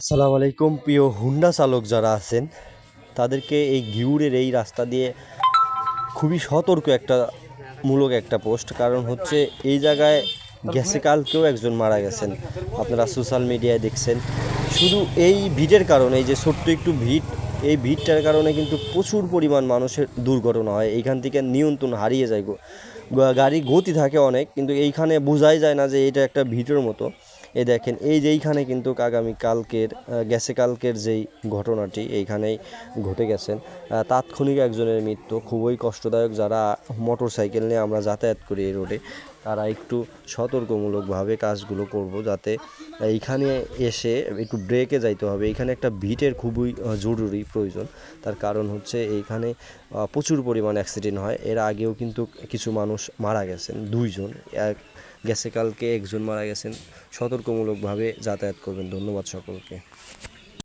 আসসালামু আলাইকুম প্রিয় হুন্ডা চালক যারা আছেন তাদেরকে এই ঘিউরের এই রাস্তা দিয়ে খুবই সতর্ক একটা পোস্ট। কারণ হচ্ছে এই জায়গায় গেছে কালকেও একজন মারা গেছেন, আপনারা সোশ্যাল মিডিয়ায় দেখছেন। শুধু এই ভিড়ের কারণে, এই যে ছোট্ট একটু ভিড়, এই ভিড়টার কারণে কিন্তু প্রচুর পরিমাণ মানুষের দুর্ঘটনা হয়। এইখান থেকে নিয়ন্ত্রণ হারিয়ে যায়, গাড়ি গতি থাকে অনেক, কিন্তু এইখানে বোঝাই যায় না যে এটা একটা ভিড়ের মতো। এই দেখেন, এই যে এইখানে কিন্তু কালকের যেই ঘটনাটি এইখানেই ঘটে গেছেন। তাৎক্ষণিক একজনের মৃত্যু, খুবই কষ্টদায়ক। যারা মোটর সাইকেল নিয়ে আমরা যাতায়াত করি এই রোডে, তারা একটু সতর্কমূলকভাবে কাজগুলো করব, যাতে এইখানে এসে একটু ব্রেকে যাইতে হবে। এইখানে একটা ভিটের খুবই জরুরি প্রয়োজন। তার কারণ হচ্ছে এইখানে প্রচুর পরিমাণ অ্যাক্সিডেন্ট হয়। এর আগেও কিন্তু কিছু মানুষ মারা গেছেন, দুইজন গেছে কালকে একজন মারা গেছেন। সতর্কমূলকভাবে যাতায়াত করবেন। ধন্যবাদ সকলকে।